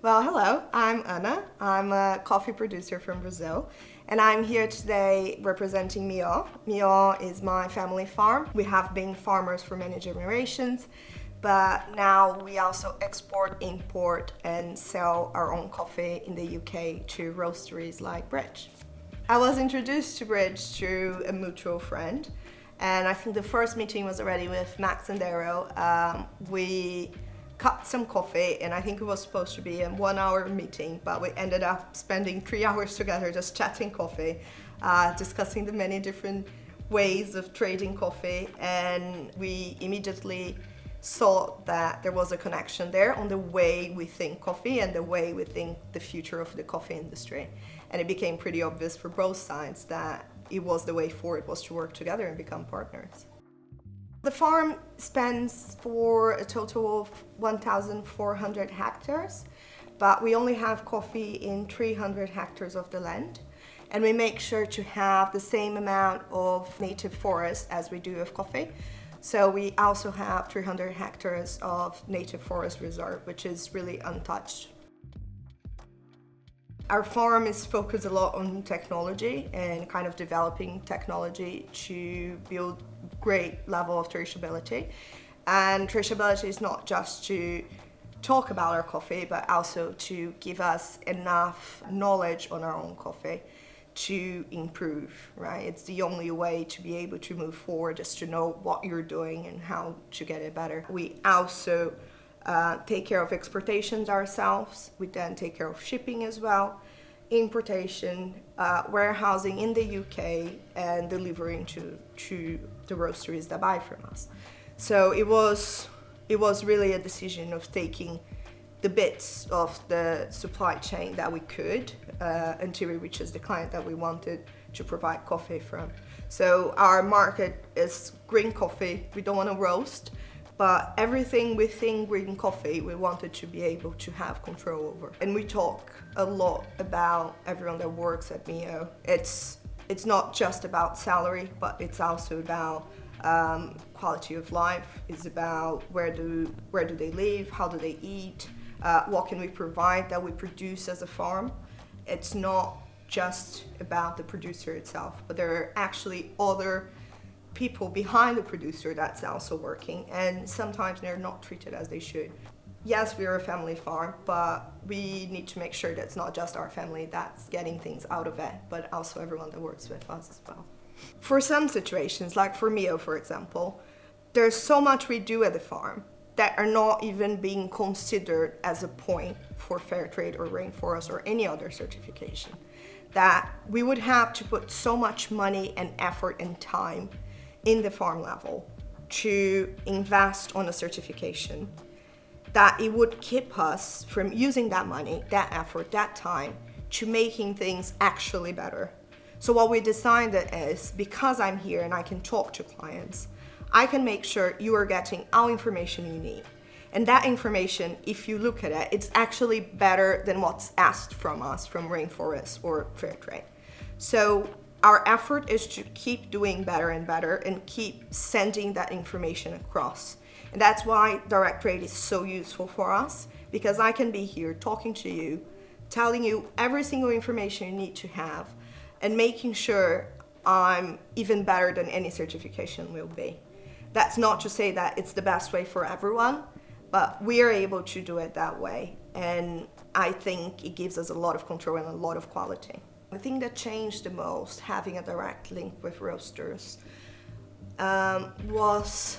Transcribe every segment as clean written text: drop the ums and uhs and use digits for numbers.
Well, hello, I'm Ana. I'm a coffee producer from Brazil, and I'm here today representing Mio. Mio is my family farm. We have been farmers for many generations, but now we also export, import, and sell our own coffee in the UK to roasteries like Bridge. I was introduced to Bridge through a mutual friend, and I think the first meeting was already with Max and Daryl. We cut some coffee, and I think it was supposed to be a 1 hour meeting, but we ended up spending 3 hours together just chatting coffee, discussing the many different ways of trading coffee, and we immediately saw that there was a connection there on the way we think coffee and the way we think the future of the coffee industry. And it became pretty obvious for both sides that it was the way forward, was to work together and become partners. The farm spans for a total of 1,400 hectares, but we only have coffee in 300 hectares of the land. And we make sure to have the same amount of native forest as we do of coffee. So we also have 300 hectares of native forest reserve, which is really untouched. Our farm is focused a lot on technology and kind of developing technology to build great level of traceability. And traceability is not just to talk about our coffee, but also to give us enough knowledge on our own coffee to improve, right? It's the only way to be able to move forward, is to know what you're doing and how to get it better. We also take care of exportations ourselves. We then take care of shipping as well, importation, warehousing in the UK, and delivering to the roasteries that buy from us. So it was really a decision of taking the bits of the supply chain that we could until we reached the client that we wanted to provide coffee from. So our market is green coffee. We don't want to roast, but everything within green coffee we wanted to be able to have control over. And we talk a lot about everyone that works at Mio. It's not just about salary, but it's also about quality of life. It's about where do they live, how do they eat, what can we provide that we produce as a farm. It's not just about the producer itself, but there are actually other people behind the producer that's also working, and sometimes they're not treated as they should. Yes, we're a family farm, but we need to make sure that it's not just our family that's getting things out of it, but also everyone that works with us as well. For some situations, like for Mio, for example, there's so much we do at the farm that are not even being considered as a point for fair trade or rainforest or any other certification, that we would have to put so much money and effort and time in the farm level to invest on a certification that it would keep us from using that money, that effort, that time to making things actually better. So what we decided is, because I'm here and I can talk to clients, I can make sure you are getting all information you need. And that information, if you look at it, it's actually better than what's asked from us from rainforest or fair trade. So our effort is to keep doing better and better and keep sending that information across. And that's why direct trade is so useful for us, because I can be here talking to you, telling you every single information you need to have, and making sure I'm even better than any certification will be. That's not to say that it's the best way for everyone, but we are able to do it that way. And I think it gives us a lot of control and a lot of quality. The thing that changed the most, having a direct link with roasters, was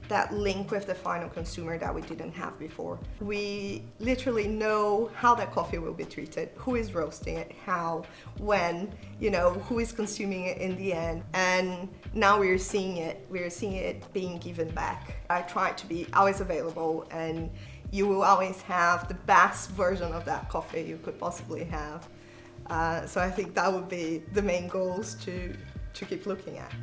that link with the final consumer that we didn't have before. We literally know how that coffee will be treated, who is roasting it, how, when, who is consuming it in the end. And now we're seeing it being given back. I try to be always available, and you will always have the best version of that coffee you could possibly have. So I think that would be the main goals to keep looking at.